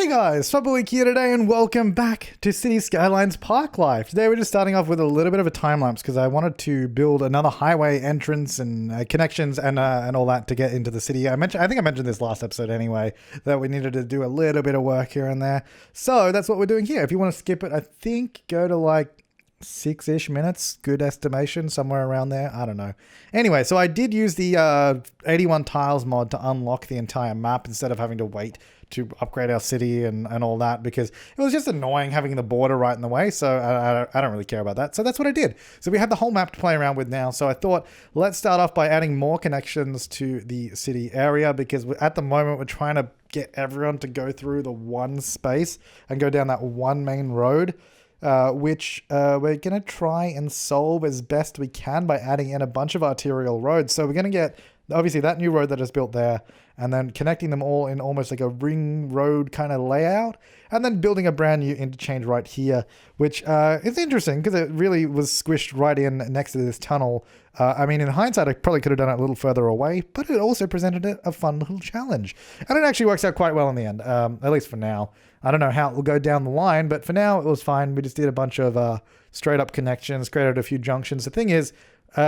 Hey guys, Flabaliki here today and welcome back to City Skylines Park Life. Today we're just starting off with a little bit of a time lapse because I wanted to build another highway entrance and connections and all that to get into the city. I think I mentioned this last episode anyway, that we needed to do a little bit of work here and there. So that's what we're doing here. If you want to skip it, I think go to like 6-ish minutes, good estimation, somewhere around there. I don't know. Anyway, so I did use the 81 tiles mod to unlock the entire map instead of having to wait to upgrade our city and all that, because it was just annoying having the border right in the way. So I don't really care about that. So that's what I did. So we have the whole map to play around with now. So I thought, let's start off by adding more connections to the city area, because at the moment we're trying to get everyone to go through the one space and go down that one main road. Which we're going to try and solve as best we can by adding in a bunch of arterial roads. So we're going to get, obviously, that new road that is built there, and then connecting them all in almost like a ring road kind of layout, and then building a brand new interchange right here, which is interesting because it really was squished right in next to this tunnel. I mean, in hindsight, I probably could have done it a little further away, but it also presented a fun little challenge. And it actually works out quite well in the end, at least for now. I don't know how it will go down the line, but for now it was fine. We just did a bunch of straight up connections, created a few junctions. The thing is,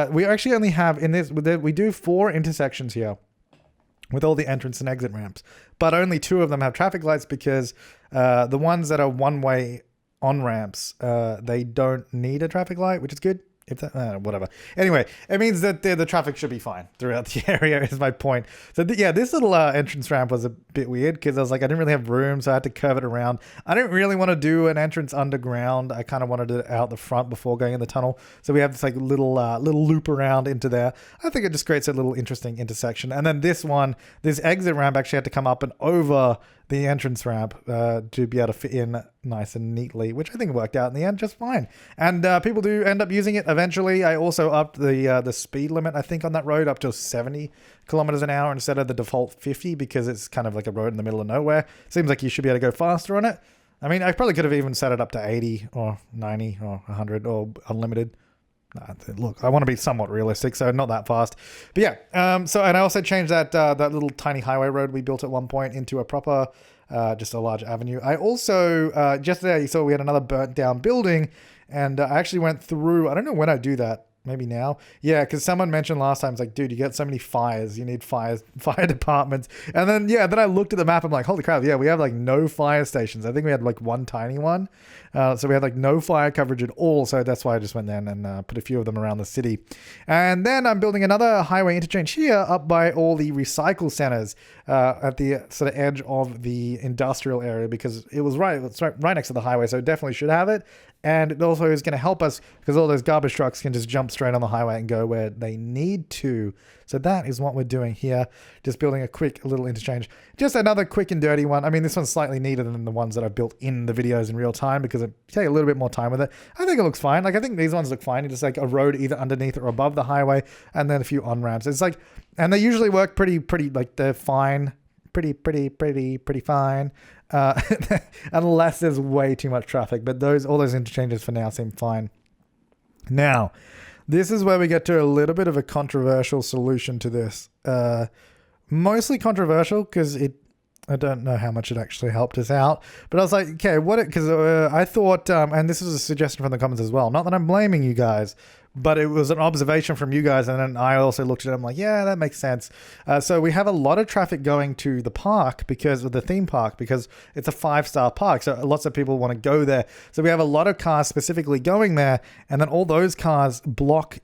we actually only have in this, we do 4 intersections here with all the entrance and exit ramps, but only 2 of them have traffic lights because the ones that are one-way on-ramps, they don't need a traffic light, which is good. If that, whatever. Anyway, it means that the traffic should be fine throughout the area is my point. So yeah, this little entrance ramp was a bit weird because I was like, I didn't really have room, so I had to curve it around. I didn't really want to do an entrance underground. I kind of wanted it out the front before going in the tunnel. So we have this like little loop around into there. I think it just creates a little interesting intersection. And then this exit ramp actually had to come up and over the entrance ramp to be able to fit in nice and neatly, which I think worked out in the end just fine. And people do end up using it eventually. I also upped the speed limit, I think, on that road up to 70 kilometers an hour instead of the default 50, because it's kind of like a road in the middle of nowhere. Seems like you should be able to go faster on it. I mean, I probably could have even set it up to 80 or 90 or 100 or unlimited. Look, I want to be somewhat realistic, so not that fast. But yeah, so, and I also changed that little tiny highway road we built at one point into a proper, just a large avenue. I also, just there, you saw we had another burnt down building, and I actually went through, I don't know when I do that. Maybe now. Yeah, because someone mentioned last time, it's like, dude, you get so many fires. You need fire departments. And then, yeah, then I looked at the map. I'm like, holy crap. Yeah, we have like no fire stations. I think we had like one tiny one. So we had like no fire coverage at all. So that's why I just went there and put a few of them around the city. And then I'm building another highway interchange here up by all the recycle centers at the sort of edge of the industrial area, because it's right next to the highway. So it definitely should have it. And it also is going to help us because all those garbage trucks can just jump straight on the highway and go where they need to. So that is what we're doing here. Just building a quick little interchange. Just another quick and dirty one. I mean, this one's slightly neater than the ones that I've built in the videos in real time because it take a little bit more time with it. I think it looks fine. Like, I think these ones look fine. It's just like a road either underneath or above the highway and then a few on-ramps. It's like, and they usually work pretty, like they're fine. Pretty fine. Unless there's way too much traffic, but all those interchanges for now seem fine. Now, this is where we get to a little bit of a controversial solution to this. Mostly controversial because I don't know how much it actually helped us out, but I was like, okay, because I thought, and this was a suggestion from the comments as well, not that I'm blaming you guys, but it was an observation from you guys, and then I also looked at it, I'm like, yeah, that makes sense. So we have a lot of traffic going to the park because of the theme park, because it's a 5-star park, so lots of people want to go there. So we have a lot of cars specifically going there, and then all those cars block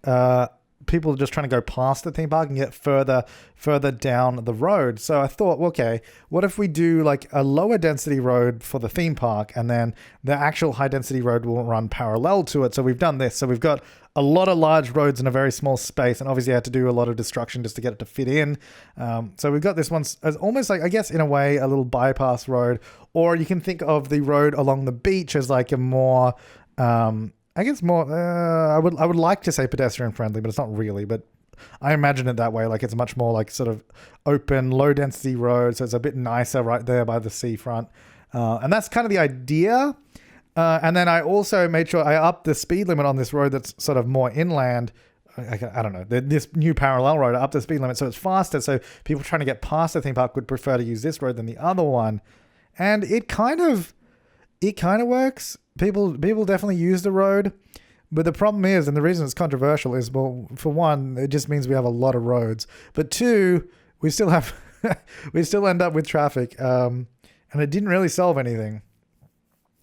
people just trying to go past the theme park and get further down the road. So I thought, okay, what if we do like a lower density road for the theme park, and then the actual high density road will run parallel to it. So we've done this. So we've got a lot of large roads in a very small space, and obviously I had to do a lot of destruction just to get it to fit in. So we've got this one as almost like, I guess in a way, a little bypass road, or you can think of the road along the beach as like a more, I guess more, I would like to say pedestrian friendly, but it's not really, but I imagine it that way. Like it's a much more like sort of open, low density road. So it's a bit nicer right there by the seafront. And that's kind of the idea. And then I also made sure I upped the speed limit on this road that's sort of more inland. I don't know, this new parallel road, up the speed limit so it's faster. So people trying to get past the theme park would prefer to use this road than the other one. and it kind of works. People definitely use the road, but the problem is, and the reason it's controversial is, well, for one, it just means we have a lot of roads, but two, we still have we still end up with traffic, and it didn't really solve anything.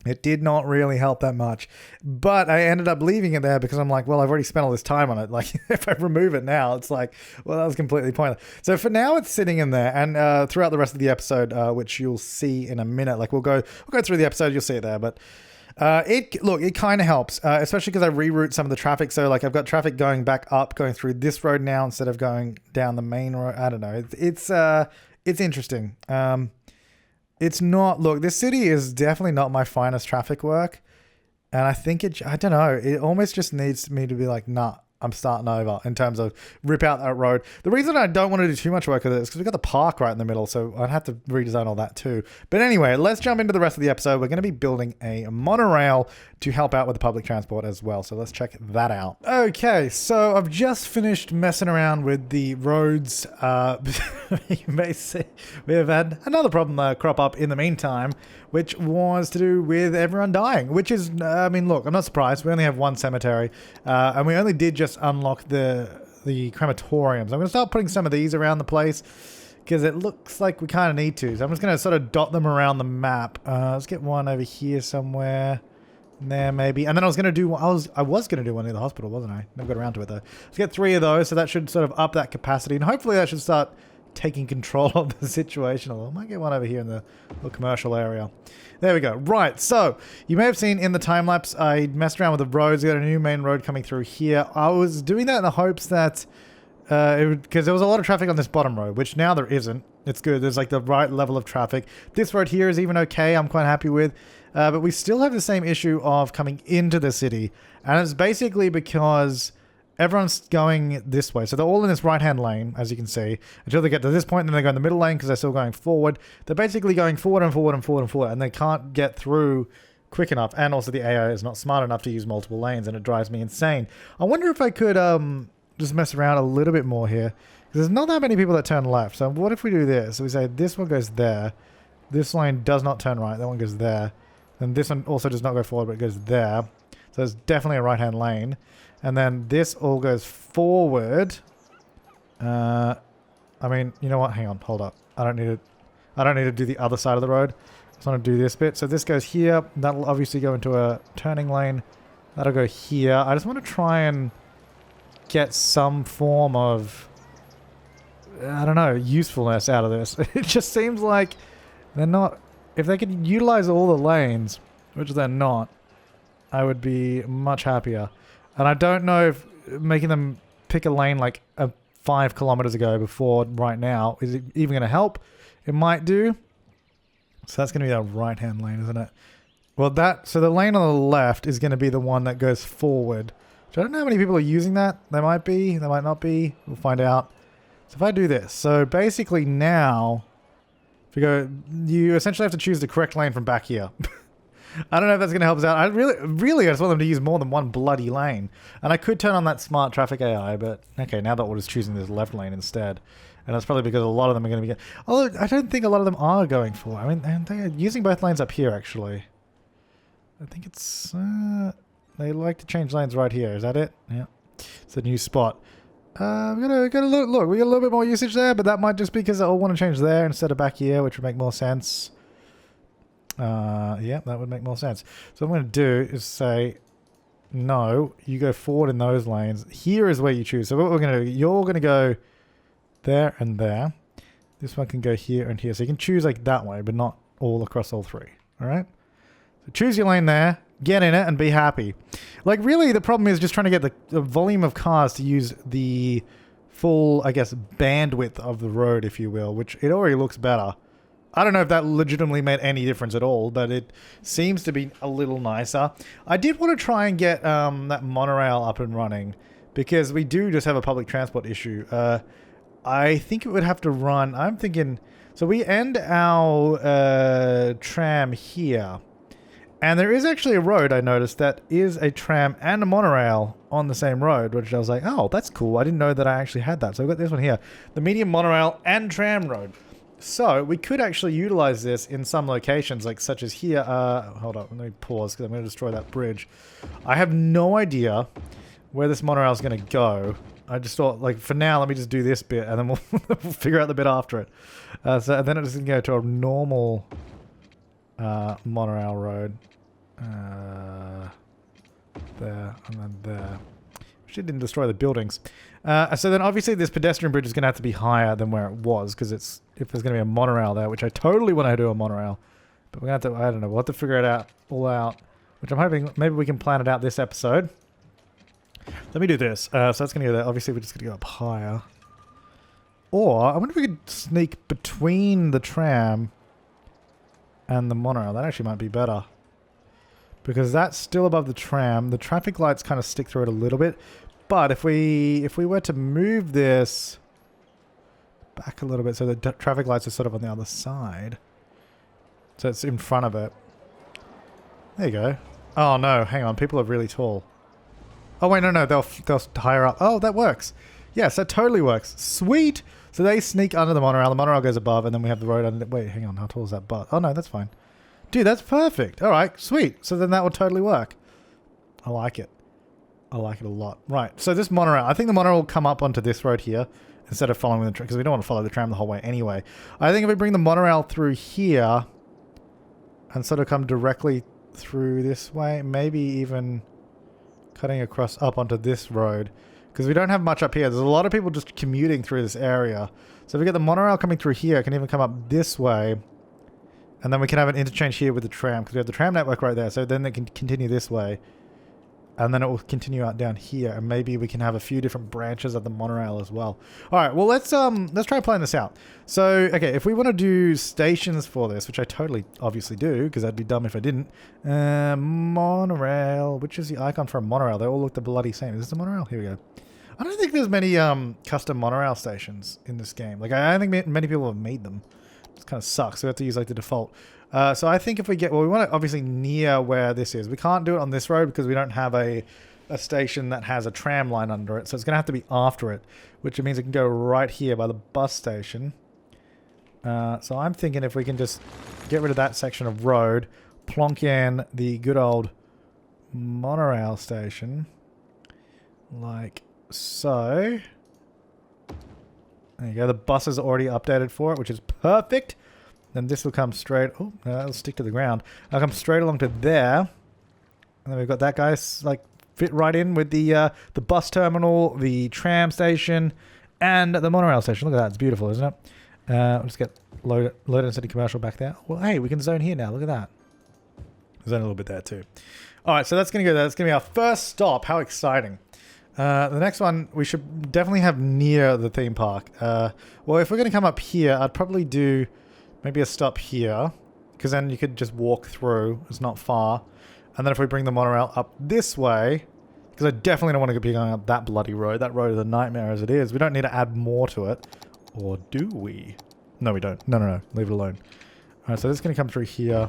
It did not really help that much, but I ended up leaving it there because I'm like, well, I've already spent all this time on it. Like, if I remove it now, it's like, well, that was completely pointless. So for now, it's sitting in there, and throughout the rest of the episode, which you'll see in a minute, like we'll go through the episode, you'll see it there, but it kind of helps, especially because I reroute some of the traffic. So like I've got traffic going back up, going through this road now instead of going down the main road. I don't know. It's interesting. It's not, look, this city is definitely not my finest traffic work. And I think I don't know, it almost just needs me to be like, nah, I'm starting over in terms of rip out that road. The reason I don't want to do too much work with it is because we've got the park right in the middle, so I'd have to redesign all that too. But anyway, let's jump into the rest of the episode. We're going to be building a monorail to help out with the public transport as well, so let's check that out. Okay, so I've just finished messing around with the roads. You may see we have had another problem crop up in the meantime, which was to do with everyone dying, which is, I mean, look, I'm not surprised. We only have one cemetery, and we only did just unlock the crematoriums. I'm going to start putting some of these around the place because it looks like we kind of need to. So I'm just going to sort of dot them around the map. Let's get one over here somewhere. There maybe. And then I was going to do, I was going to do one near the hospital, wasn't I? Never got around to it though. Let's get 3 of those. So that should sort of up that capacity. And hopefully that should start taking control of the situation a little. I might get one over here in the little commercial area. There we go. Right, so you may have seen in the time lapse I messed around with the roads. We got a new main road coming through here. I was doing that in the hopes that because there was a lot of traffic on this bottom road, which now there isn't. It's good. There's like the right level of traffic. This road here is even okay. I'm quite happy with. But we still have the same issue of coming into the city, and it's basically because everyone's going this way. So they're all in this right-hand lane, as you can see, until they get to this point, and then they go in the middle lane because they're still going forward. They're basically going forward and forward and forward and forward, and they can't get through quick enough. And also the AI is not smart enough to use multiple lanes, and it drives me insane. I wonder if I could just mess around a little bit more here, because there's not that many people that turn left. So what if we do this? So we say this one goes there. This lane does not turn right. That one goes there. And this one also does not go forward, but it goes there. So it's definitely a right-hand lane. And then this all goes forward. I mean, you know what? Hang on, hold up. I don't need to do the other side of the road. I just want to do this bit. So this goes here. That'll obviously go into a turning lane. That'll go here. I just want to try and get some form of, I don't know, usefulness out of this. It just seems like they're not, if they could utilize all the lanes, which they're not, I would be much happier. And I don't know if making them pick a lane like 5 kilometers ago before right now is it even going to help. It might do. So that's going to be our right-hand lane, isn't it? Well, so the lane on the left is going to be the one that goes forward. Which I don't know how many people are using that. They might be. They might not be. We'll find out. So if I do this. So basically now, if you go, you essentially have to choose the correct lane from back here. I don't know if that's going to help us out. I really I just want them to use more than one bloody lane. And I could turn on that smart traffic AI, but okay, now that we're just choosing this left lane instead. And that's probably because a lot of them are going to be... Although, I don't think a lot of them are going for... I mean, they're using both lanes up here, actually. I think it's... they like to change lanes right here. Is that it? Yeah. It's a new spot. We got a look. We got a little bit more usage there, but that might just be because I all want to change there instead of back here, which would make more sense. Yeah, that would make more sense. So what I'm going to do is say, no, you go forward in those lanes. Here is where you choose. So what we're going to do, you're going to go there and there. This one can go here and here. So you can choose like that way, but not all across all 3. All right? So choose your lane there, get in it, and be happy. Like, really, the problem is just trying to get the volume of cars to use the full, I guess, bandwidth of the road, if you will, which it already looks better. I don't know if that legitimately made any difference at all, but it seems to be a little nicer. I did want to try and get that monorail up and running, because we do just have a public transport issue. I think it would have to run... I'm thinking... So we end our tram here. And there is actually a road, I noticed, that is a tram and a monorail on the same road, which I was like, oh, that's cool. I didn't know that I actually had that. So I've got this one here. The medium monorail and tram road. So we could actually utilize this in some locations, like such as here. Hold up, let me pause because I'm going to destroy that bridge. I have no idea where this monorail is going to go. I just thought, like, for now, let me just do this bit, and then we'll, we'll figure out the bit after it. So then it's going to go to a normal monorail road. There, and then there. She didn't destroy the buildings. So then obviously this pedestrian bridge is going to have to be higher than where it was, because it's if there's going to be a monorail there, which I totally want to do a monorail. But we're going to have to, I don't know, we'll have to figure it all out, which I'm hoping maybe we can plan it out this episode. Let me do this. So that's going to go there. Obviously we're just going to go up higher. Or, I wonder if we could sneak between the tram and the monorail. That actually might be better. Because that's still above the tram. The traffic lights kind of stick through it a little bit. But if we were to move this back a little bit so the traffic lights are sort of on the other side. So it's in front of it. There you go. Oh no, hang on. People are really tall. Oh wait, no, they'll higher up. Oh, that works. Yes, that totally works. Sweet! So they sneak under the monorail goes above, and then we have the road under... Wait, hang on. How tall is that butt? Oh no, that's fine. Dude, that's perfect. All right, sweet. So then that will totally work. I like it. I like it a lot. Right, so this monorail, I think the monorail will come up onto this road here instead of following the tram, because we don't want to follow the tram the whole way anyway. I think if we bring the monorail through here and sort of come directly through this way, maybe even cutting across up onto this road, because we don't have much up here. There's a lot of people just commuting through this area. So if we get the monorail coming through here, it can even come up this way. And then we can have an interchange here with the tram, because we have the tram network right there. So then they can continue this way. And then it will continue out down here. And maybe we can have a few different branches of the monorail as well. All right, well, let's try playing this out. So, okay, if we want to do stations for this, which I totally obviously do, because I'd be dumb if I didn't. Monorail, which is the icon for a monorail? They all look the bloody same. Is this a monorail? Here we go. I don't think there's many custom monorail stations in this game. Like, I don't think many people have made them. It kind of sucks. So we have to use like the default. So I think if we get... Well, we want it obviously near where this is. We can't do it on this road because we don't have a station that has a tram line under it. So it's going to have to be after it, which means it can go right here by the bus station. So I'm thinking if we can just get rid of that section of road, plonk in the good old monorail station, like so. There you go. The bus is already updated for it, which is perfect. Then this will come straight... Oh, no, that'll stick to the ground. I'll come straight along to there. And then we've got that guy, like, fit right in with the bus terminal, the tram station, and the monorail station. Look at that. It's beautiful, isn't it? I'll just get load in city commercial back there. Well, hey, we can zone here now. Look at that. Zone a little bit there, too. All right, so that's going to go there. That's going to be our first stop. How exciting. The next one, we should definitely have near the theme park. Well, if we're going to come up here, I'd probably do... maybe a stop here, because then you could just walk through. It's not far. And then if we bring the monorail up this way, because I definitely don't want to be going up that bloody road. That road is a nightmare as it is. We don't need to add more to it. Or do we? No, we don't. No. Leave it alone. Alright, so this is going to come through here.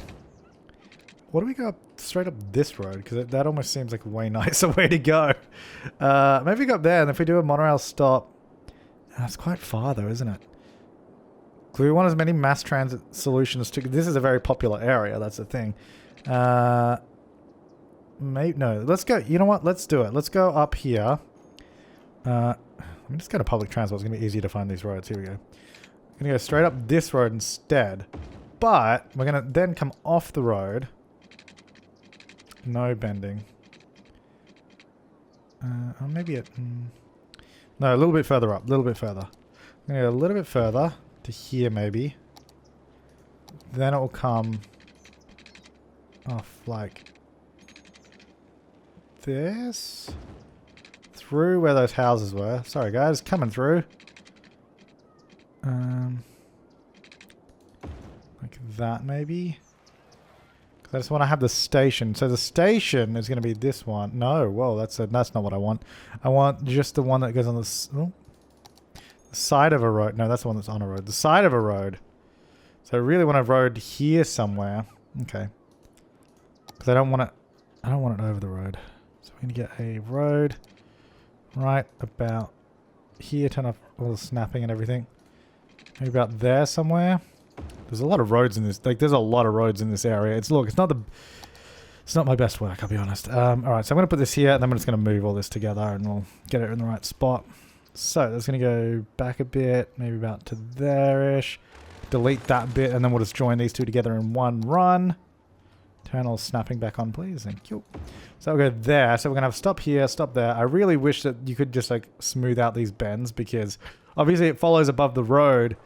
What do we go up straight up this road? Because that almost seems like a way nicer way to go. Maybe we go up there, and if we do a monorail stop... That's quite far though, isn't it? So we want as many mass transit solutions to... This is a very popular area, that's the thing. No, let's go... You know what? Let's do it. Let's go up here. Let me just go to public transport. It's going to be easier to find these roads. Here we go. I'm going to go straight up this road instead. But we're going to then come off the road. No bending. Or maybe it... No, a little bit further up. A little bit further. I'm going to go a little bit further. To here maybe. Then it will come off like this. Through where those houses were. Sorry guys, coming through. Like that maybe. Because I just want to have the station. So the station is going to be this one. No, whoa, that's not what I want. I want just the one that goes on this... Oh. Side of a road. No, that's the one that's on a road. The side of a road. So I really want a road here somewhere. Okay. Because I don't want it over the road. So we're going to get a road right about here. Turn off all the snapping and everything. Maybe about there somewhere. There's a lot of roads in this. Like, there's a lot of roads in this area. It's not my best work, I'll be honest. All right, so I'm going to put this here, and then I'm just going to move all this together, and we'll get it in the right spot. So that's going to go back a bit, maybe about to there-ish. Delete that bit, and then we'll just join these two together in one run. Turn all snapping back on, please. Thank you. So we'll go there. So we're going to have stop here, stop there. I really wish that you could just, like, smooth out these bends, because obviously it follows above the road,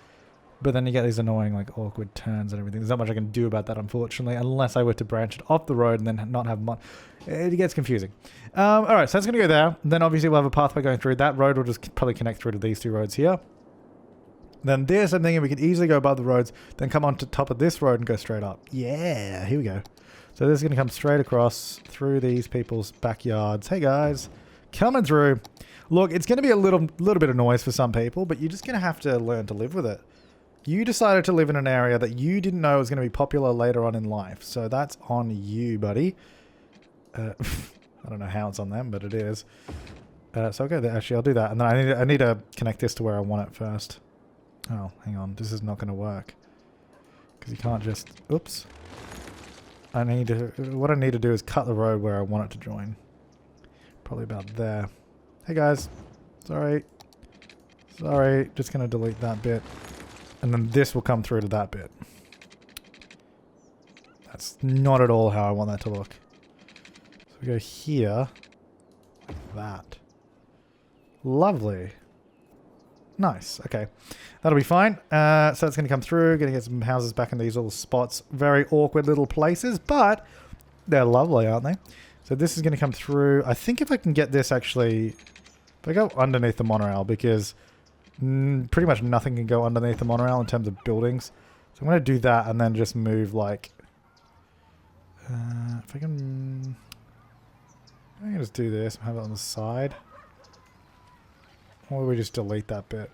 but then you get these annoying, like, awkward turns and everything. There's not much I can do about that, unfortunately, unless I were to branch it off the road and then not have it gets confusing. All right, so that's going to go there. Then obviously we'll have a pathway going through. That road will just probably connect through to these two roads here. Then this, I'm thinking we could easily go above the roads, then come on to top of this road and go straight up. Yeah, here we go. So this is going to come straight across through these people's backyards. Hey guys, coming through. Look, it's going to be a little bit of noise for some people, but you're just going to have to learn to live with it. You decided to live in an area that you didn't know was going to be popular later on in life. So that's on you, buddy. I don't know how it's on them, but it is. So I'll go there. Actually, I'll do that. And then I need to connect this to where I want it first. Oh, hang on. This is not going to work. Because you can't just... Oops. What I need to do is cut the road where I want it to join. Probably about there. Hey, guys. Sorry. Just going to delete that bit. And then this will come through to that bit. That's not at all how I want that to look. So we go here. Like that. Lovely. Nice. Okay. That'll be fine. So it's going to come through. Going to get some houses back in these little spots. Very awkward little places, but they're lovely, aren't they? So this is going to come through. I think if I can get this actually... If I go underneath the monorail, because... pretty much nothing can go underneath the monorail in terms of buildings. So I'm going to do that and then just move like... if I can just do this and have it on the side. Or do we just delete that bit?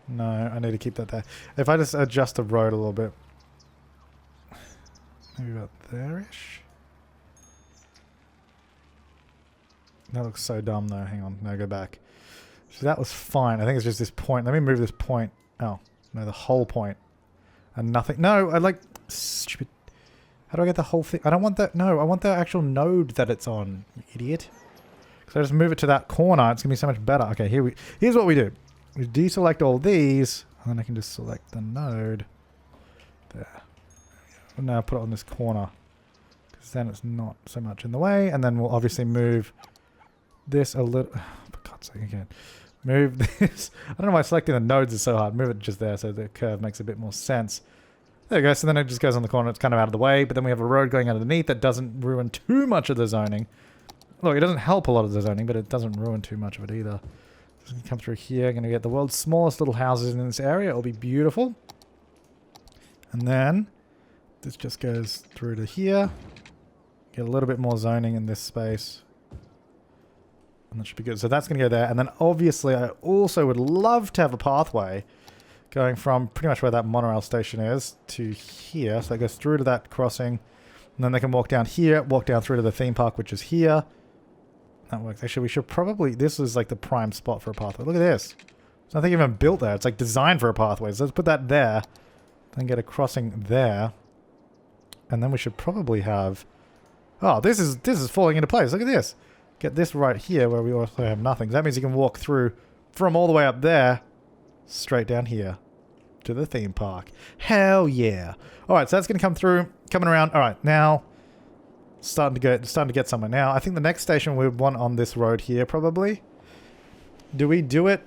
No, I need to keep that there. If I just adjust the road a little bit. Maybe about there-ish. That looks so dumb though. Hang on. No, go back. So that was fine. I think it's just this point. Let me move this point. Oh, no, the whole point. And nothing. No, I like... Stupid. How do I get the whole thing? I don't want that. No, I want the actual node that it's on, you idiot. So I just move it to that corner. It's going to be so much better. Okay, here's what we do. We deselect all these. And then I can just select the node. There. And now put it on this corner. Because then it's not so much in the way. And then we'll obviously move this a little... For God's sake, again. Move this. I don't know why selecting the nodes is so hard. Move it just there so the curve makes a bit more sense. There we go. So then it just goes on the corner. It's kind of out of the way. But then we have a road going underneath that doesn't ruin too much of the zoning. Look, it doesn't help a lot of the zoning, but it doesn't ruin too much of it either. Just going to come through here. Going to get the world's smallest little houses in this area. It'll be beautiful. And then this just goes through to here. Get a little bit more zoning in this space. And that should be good. So that's going to go there. And then obviously I also would love to have a pathway going from pretty much where that monorail station is to here. So it goes through to that crossing. And then they can walk down here, walk down through to the theme park, which is here. That works. Actually, we should probably... This is like the prime spot for a pathway. Look at this. There's nothing even built there. It's like designed for a pathway. So let's put that there. Then get a crossing there. And then we should probably have... Oh, this is falling into place. Look at this. Get this right here where we also have nothing. That means you can walk through from all the way up there straight down here to the theme park. Hell yeah. All right, so that's going to come through, coming around. All right, now starting to get somewhere. Now, I think the next station we want on this road here probably. Do we do it?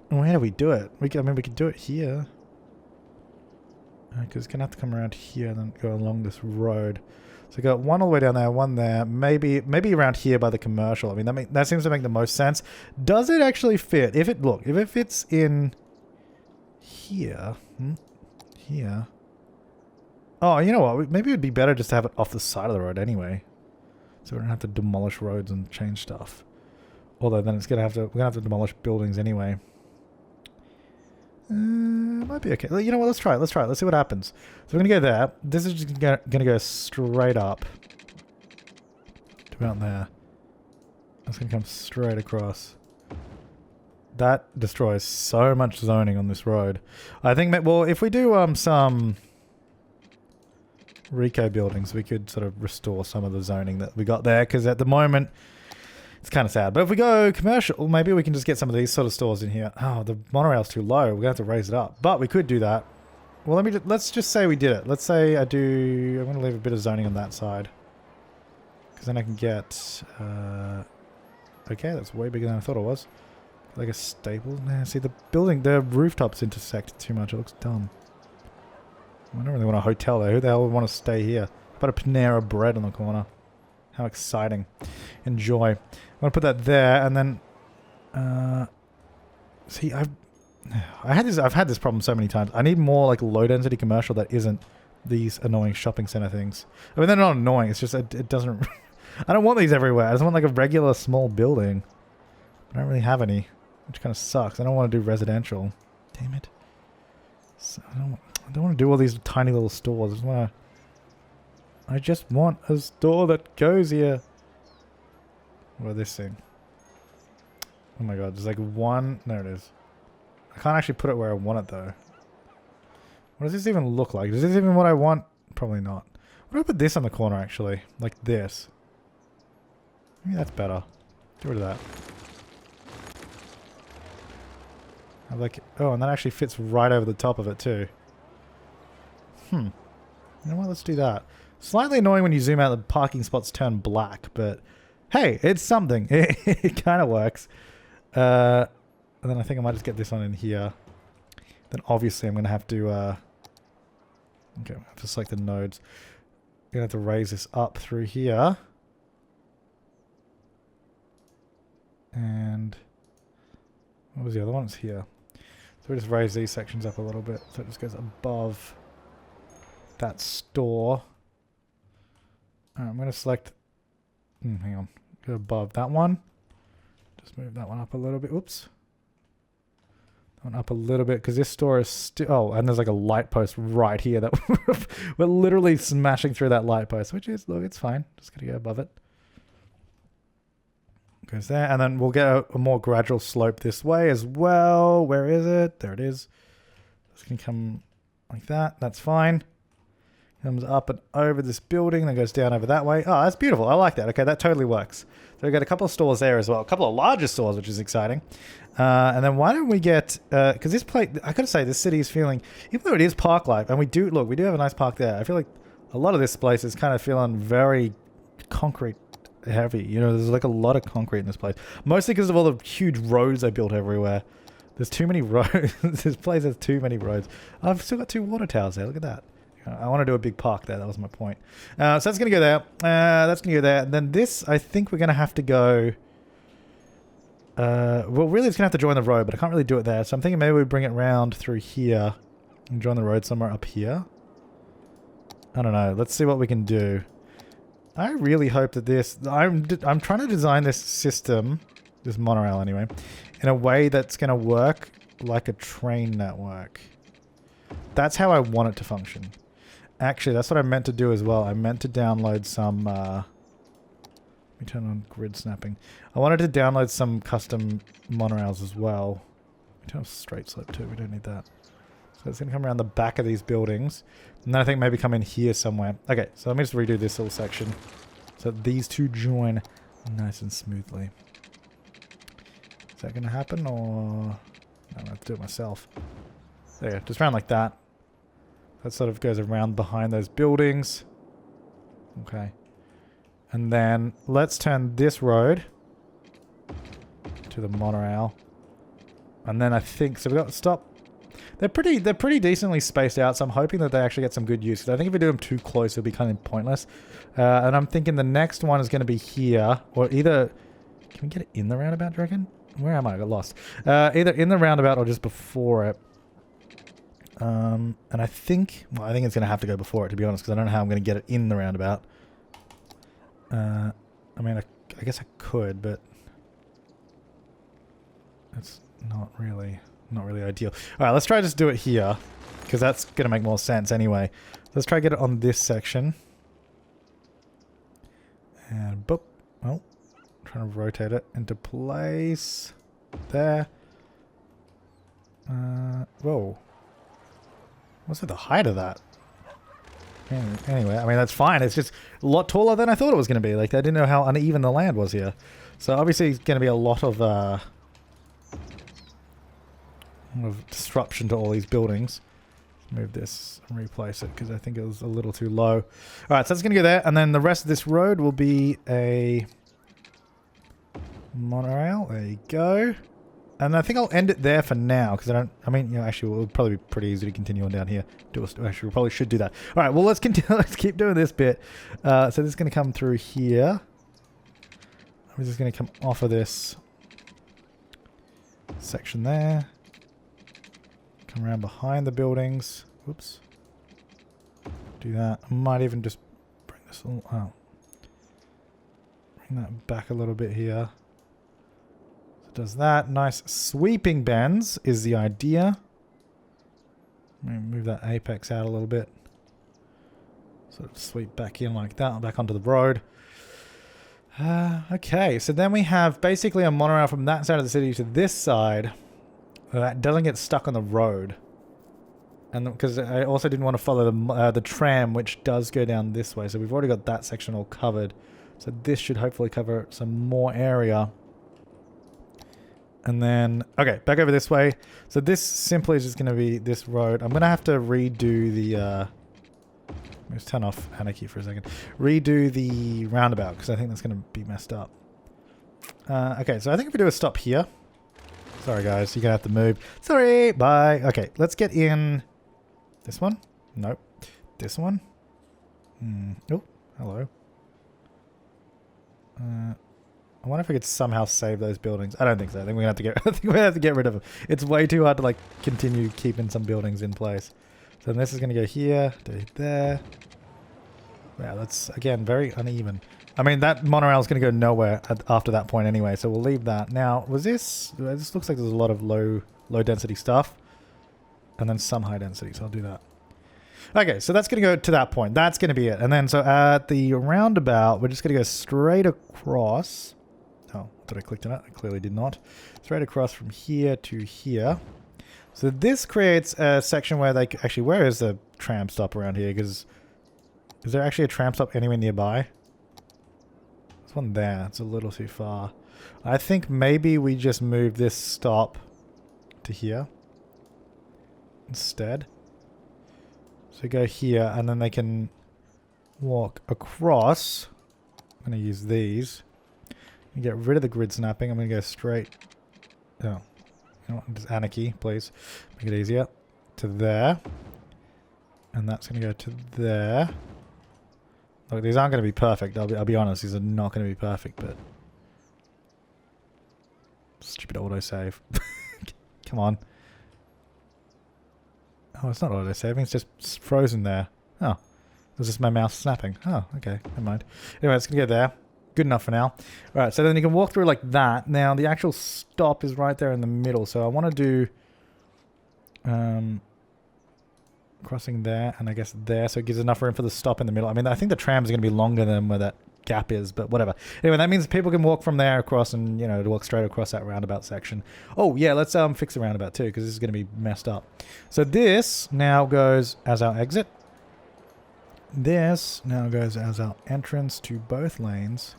Where do we do it? I mean, we could do it here. Because it's going to have to come around here and then go along this road. So got one all the way down there, one there, maybe around here by the commercial. I mean, that seems to make the most sense. Does it actually fit? If it fits in here, here. Oh, you know what? Maybe it'd be better just to have it off the side of the road anyway, so we don't have to demolish roads and change stuff. Although then we're gonna have to demolish buildings anyway. Might be okay. You know what? Let's try it. Let's see what happens. So we're going to go there. This is just going to go straight up to about there. It's going to come straight across. That destroys so much zoning on this road. I think that, well, if we do some Rico buildings, we could sort of restore some of the zoning that we got there, because at the moment it's kind of sad. But if we go commercial, maybe we can just get some of these sort of stores in here. Oh, the monorail's too low. We're gonna have to raise it up, but we could do that. Well, let's just say we did it. Let's say I'm gonna leave a bit of zoning on that side, because then I can get okay, that's way bigger than I thought it was. Like a staple. Nah, see, the rooftops intersect too much. It looks dumb. I don't really want a hotel there. Who the hell would want to stay here? How about a Panera Bread on the corner? How exciting. Enjoy. I'm going to put that there, and then... see, I've had this problem so many times. I need more like low-density commercial that isn't these annoying shopping center things. I mean, they're not annoying. It's just it doesn't... I don't want these everywhere. I just want like a regular small building. I don't really have any, which kind of sucks. I don't want to do residential. Damn it. So I don't want to do all these tiny little stores. I just want a store that goes here. What about this thing? Oh my god, there's like one... There it is. I can't actually put it where I want it though. What does this even look like? Is this even what I want? Probably not. What if I put this on the corner actually? Like this. Maybe that's better. Get rid of that. I like it. Oh, and that actually fits right over the top of it too. You know what? Let's do that. Slightly annoying when you zoom out, the parking spots turn black, but hey, it's something. It kind of works. And then I think I might just get this one in here. Then obviously I'm going to have to... okay, I have to select the nodes. I'm going to have to raise this up through here. And... what was the other one? It's here. So we just raise these sections up a little bit. So it just goes above that store. Alright, I'm going to select... hang on. Go above that one. Just move that one up a little bit. Oops. That one up a little bit, because this store is still... Oh, and there's like a light post right here that we're literally smashing through that light post, which is... Look, it's fine. Just going to go above it. Goes there, and then we'll get a more gradual slope this way as well. Where is it? There it is. This can come like that. That's fine. Comes up and over this building, then goes down over that way. Oh, that's beautiful. I like that. Okay, that totally works. So we've got a couple of stores there as well. A couple of larger stores, which is exciting. And then why don't we get... because this place... I gotta say, this city is feeling... Even though it is park life, and we do have a nice park there. I feel like a lot of this place is kind of feeling very concrete heavy. You know, there's like a lot of concrete in this place. Mostly because of all the huge roads they built everywhere. There's too many roads. This place has too many roads. I've still got 2 water towers there. Look at that. I want to do a big park there. That was my point. So that's going to go there. That's going to go there. And then this, I think we're going to have to go... well, really it's going to have to join the road, but I can't really do it there. So I'm thinking maybe we bring it round through here and join the road somewhere up here. I don't know. Let's see what we can do. I really hope that this... I'm trying to design this system, this monorail anyway, in a way that's going to work like a train network. That's how I want it to function. Actually, that's what I meant to do as well. I meant to download some... let me turn on grid snapping. I wanted to download some custom monorails as well. We don't have straight slope too. We don't need that. So it's going to come around the back of these buildings. And then I think maybe come in here somewhere. Okay, so let me just redo this little section. So these two join nice and smoothly. Is that going to happen or... No, I'm going to have to do it myself. There, just around like that. That sort of goes around behind those buildings. Okay. And then let's turn this road to the monorail. And then I think... So we've got to stop... They're pretty decently spaced out, so I'm hoping that they actually get some good use. Because I think if we do them too close, it'll be kind of pointless. And I'm thinking the next one is going to be here. Or either... Can we get it in the roundabout, do you reckon? Where am I? I got lost. Either in the roundabout or just before it. And I think... Well, I think it's going to have to go before it, to be honest. Because I don't know how I'm going to get it in the roundabout. I mean, I guess I could, but... It's not really ideal. Alright, let's try to just do it here. Because that's going to make more sense anyway. Let's try to get it on this section. And boop. Well, trying to rotate it into place. There. Whoa. What's the height of that? Anyway, I mean, that's fine. It's just a lot taller than I thought it was going to be. Like, I didn't know how uneven the land was here. So obviously it's going to be a lot of disruption to all these buildings. Move this and replace it because I think it was a little too low. All right, so that's going to go there. And then the rest of this road will be a monorail. There you go. And I think I'll end it there for now because I mean, you know, actually, it would probably be pretty easy to continue on down here. Actually, we probably should do that. All right, well, let's continue. Let's keep doing this bit. So this is going to come through here. We're just going to come off of this section there. Come around behind the buildings. Whoops. Do that. I might even just bring this all out. Bring that back a little bit here. Does that. Nice sweeping bends is the idea. Move that apex out a little bit. Sort of sweep back in like that, back onto the road. Okay, so then we have basically a monorail from that side of the city to this side that doesn't get stuck on the road. And because I also didn't want to follow the tram, which does go down this way. So we've already got that section all covered. So this should hopefully cover some more area. And then, okay, back over this way. So this simply is just going to be this road. I'm going to have to redo the, let's turn off Anarchy for a second. Redo the roundabout, because I think that's going to be messed up. Okay, so I think if we do a stop here. Sorry, guys, you're going to have to move. Sorry, bye. Okay, let's get in this one. Nope. This one. Oh, hello. I wonder if we could somehow save those buildings. I don't think so. I think we're gonna have to get. I think we have to get rid of them. It's way too hard to like continue keeping some buildings in place. So then this is gonna go here, to there. Wow, that's again very uneven. I mean, that monorail is gonna go nowhere after that point anyway. So we'll leave that. Now, was this? This looks like there's a lot of low density stuff, and then some high density. So I'll do that. Okay, so that's going to go to that point. That's going to be it. And then so at the roundabout, we're just going to go straight across. Oh, I thought I clicked on it. I clearly did not. Straight across from here to here. So this creates a section where they... Actually, where is the tram stop around here? Because is there actually a tram stop anywhere nearby? There's one there. It's a little too far. I think maybe we just move this stop to here instead. So go here, and then they can walk across. I'm going to use these. Get rid of the grid snapping. I'm going to go straight. Oh, you know what? Just Anarchy, please. Make it easier. To there. And that's going to go to there. Look, these aren't going to be perfect. I'll be honest. These are not going to be perfect, but... Stupid autosave. Come on. Oh, it's not auto-saving, it's just frozen there. Oh, it was just my mouse snapping. Oh, okay, never mind. Anyway, it's going to go there. Good enough for now. Alright, so then you can walk through like that. Now, the actual stop is right there in the middle, so I want to do... crossing there, and I guess there, so it gives enough room for the stop in the middle. I mean, I think the trams are going to be longer than where that gap is, but whatever. Anyway, that means people can walk from there across and, you know, walk straight across that roundabout section. Oh, yeah, let's fix the roundabout too, because this is going to be messed up. So this now goes as our exit. This now goes as our entrance to both lanes.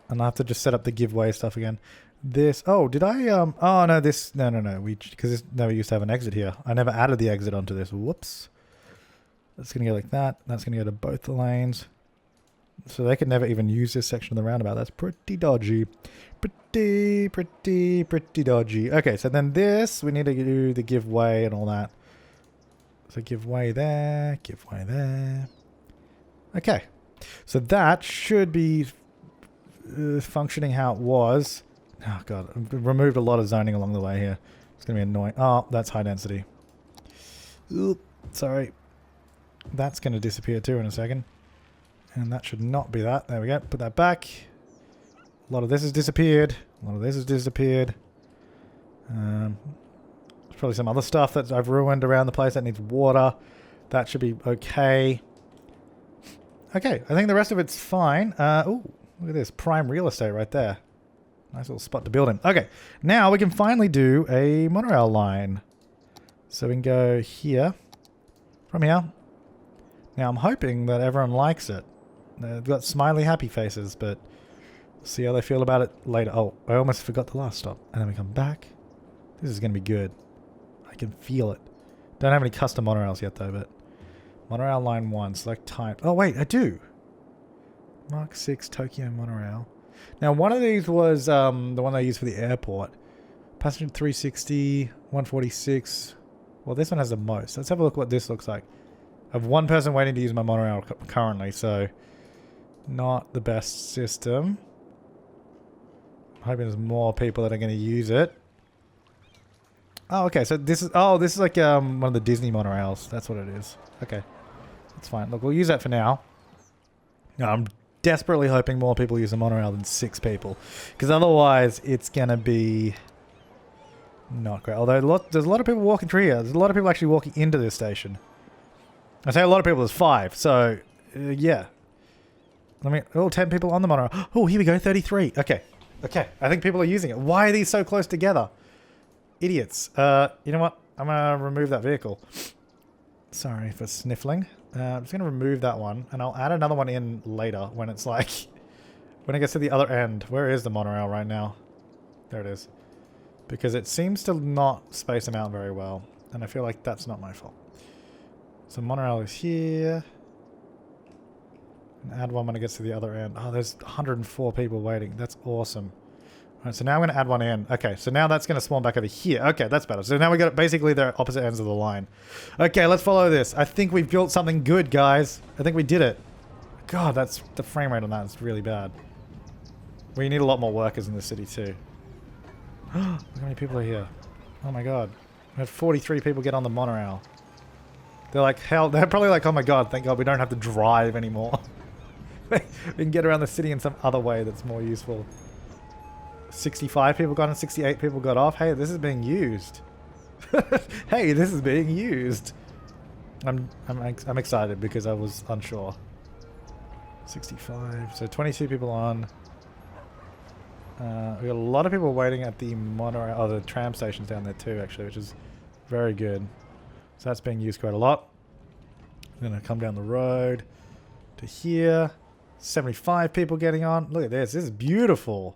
And I'll have to just set up the giveaway stuff again. This, oh, did I, oh, no, this, no, because this never used to have an exit here. I never added the exit onto this. Whoops. That's going to go like that. That's going to go to both the lanes. So they could never even use this section of the roundabout. That's pretty dodgy. Pretty dodgy. Okay, so then this, we need to do the give way and all that. So give way there, give way there. Okay. So that should be functioning how it was. Oh, God. I've removed a lot of zoning along the way here. It's going to be annoying. Oh, that's high density. Oop, sorry. That's going to disappear too in a second. And that should not be that. There we go. Put that back. A lot of this has disappeared. A lot of this has disappeared. There's probably some other stuff that I've ruined around the place that needs water. That should be okay. Okay, I think the rest of it's fine. Oh, look at this. Prime real estate right there. Nice little spot to build in. Okay, now we can finally do a monorail line. So we can go here. From here. Now I'm hoping that everyone likes it. They've got smiley happy faces, but we'll see how they feel about it later. Oh, I almost forgot the last stop. And then we come back. This is going to be good. I can feel it. Don't have any custom monorails yet though, but Monorail line 1, select type. Oh wait, I do. Mark 6 Tokyo Monorail. Now one of these was the one they used for the airport. Passenger 360, 146. Well, this one has the most. Let's have a look what this looks like. I have one person waiting to use my monorail currently, so not the best system. I'm hoping there's more people that are going to use it. Oh, okay. So this is like one of the Disney monorails. That's what it is. Okay, that's fine. Look, we'll use that for now. No, I'm desperately hoping more people use the monorail than 6 people, because otherwise it's going to be not great. Although there's a lot of people walking through here. There's a lot of people actually walking into this station. I say a lot of people. There's 5. So yeah. Let me. Oh, 10 people on the monorail. Oh, here we go. 33. Okay. Okay. I think people are using it. Why are these so close together? Idiots. You know what? I'm going to remove that vehicle. Sorry for sniffling. I'm just going to remove that one. And I'll add another one in later when it's like... when it gets to the other end. Where is the monorail right now? There it is. Because it seems to not space them out very well. And I feel like that's not my fault. So monorail is here. And add one when it gets to the other end. Oh, there's 104 people waiting. That's awesome. Alright, so now I'm going to add one in. Okay, so now that's going to spawn back over here. Okay, that's better. So now we got basically the opposite ends of the line. Okay, let's follow this. I think we've built something good, guys. I think we did it. God, that's the frame rate on that is really bad. We need a lot more workers in the city too. Look how many people are here. Oh my god. We had 43 people get on the monorail. They're like, hell, they're probably like, oh my god, thank god we don't have to drive anymore. We can get around the city in some other way that's more useful. 65 people got on, 68 people got off. Hey, this is being used. Hey, this is being used. I'm excited because I was unsure. 65. So 22 people on. We got a lot of people waiting at the monorail, oh, the tram stations down there too, actually, which is very good. So that's being used quite a lot. I'm gonna come down the road to here. 75 people getting on. Look at this. This is beautiful.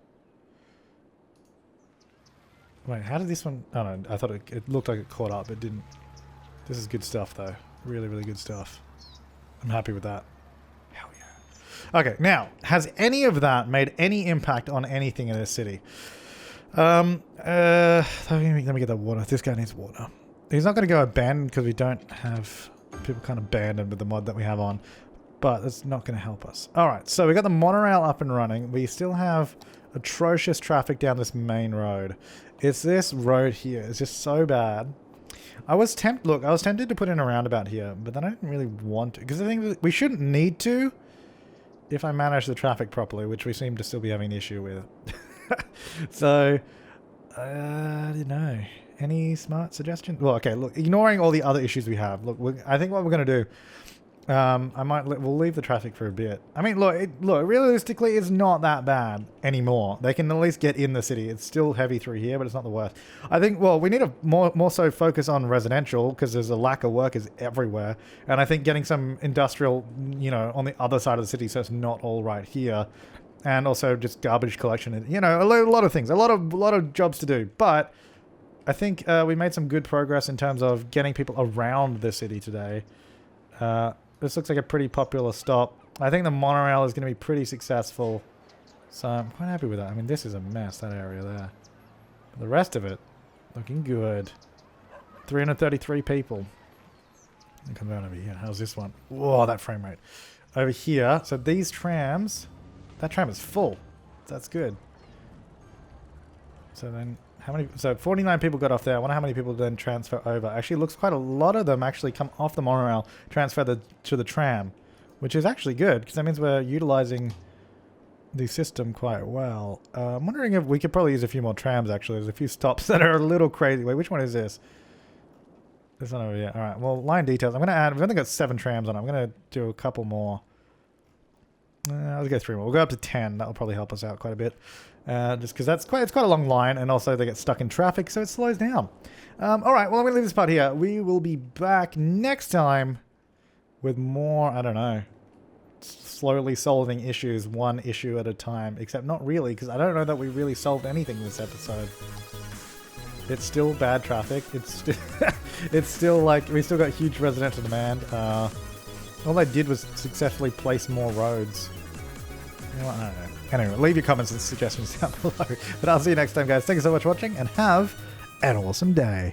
Wait, how did this one... Oh no, I thought it looked like it caught up. It didn't. This is good stuff though. Really, really good stuff. I'm happy with that. Hell yeah. Okay, now, has any of that made any impact on anything in this city? Let me get that water. This guy needs water. He's not going to go abandoned because we don't have people kind of abandoned with the mod that we have on. But that's not going to help us. Alright, so we got the monorail up and running. We still have atrocious traffic down this main road. It's this road here. It's just so bad. I was tempted to put in a roundabout here, but then I didn't really want to. Because I think we shouldn't need to if I manage the traffic properly, which we seem to still be having an issue with. So, I don't know. Any smart suggestions? Well, okay, look, ignoring all the other issues we have, look, I think what we're going to do, we'll leave the traffic for a bit. I mean, look, realistically, it's not that bad anymore. They can at least get in the city. It's still heavy through here, but it's not the worst. I think, well, we need to more so focus on residential because there's a lack of workers everywhere. And I think getting some industrial, you know, on the other side of the city so it's not all right here. And also just garbage collection, you know, a lot of things, a lot of jobs to do. But I think we made some good progress in terms of getting people around the city today. This looks like a pretty popular stop. I think the monorail is going to be pretty successful. So I'm quite happy with that. I mean, this is a mess, that area there. But the rest of it, looking good. 333 people. And come down over here. How's this one? Whoa, that frame rate. Over here, so these trams, that tram is full. That's good. So then, how many? So 49 people got off there. I wonder how many people then transfer over. Actually, it looks quite a lot of them actually come off the monorail, transfer to the tram, which is actually good because that means we're utilizing the system quite well. I'm wondering if we could probably use a few more trams. Actually, there's a few stops that are a little crazy. Wait, which one is this? This one over here. All right. Well, line details. I'm gonna add. We've only got 7 trams on it. I'm gonna do a couple more. Let's go 3 more. We'll go up to 10. That'll probably help us out quite a bit. Just because it's quite a long line, and also they get stuck in traffic, so it slows down. All right, well, I'm going to leave this part here. We will be back next time with more, I don't know, slowly solving issues, one issue at a time. Except not really, because I don't know that we really solved anything this episode. It's still bad traffic. It's still like, we still got huge residential demand. All I did was successfully place more roads. You know what? I don't know. Anyway, leave your comments and suggestions down below. But I'll see you next time, guys. Thank you so much for watching, and have an awesome day.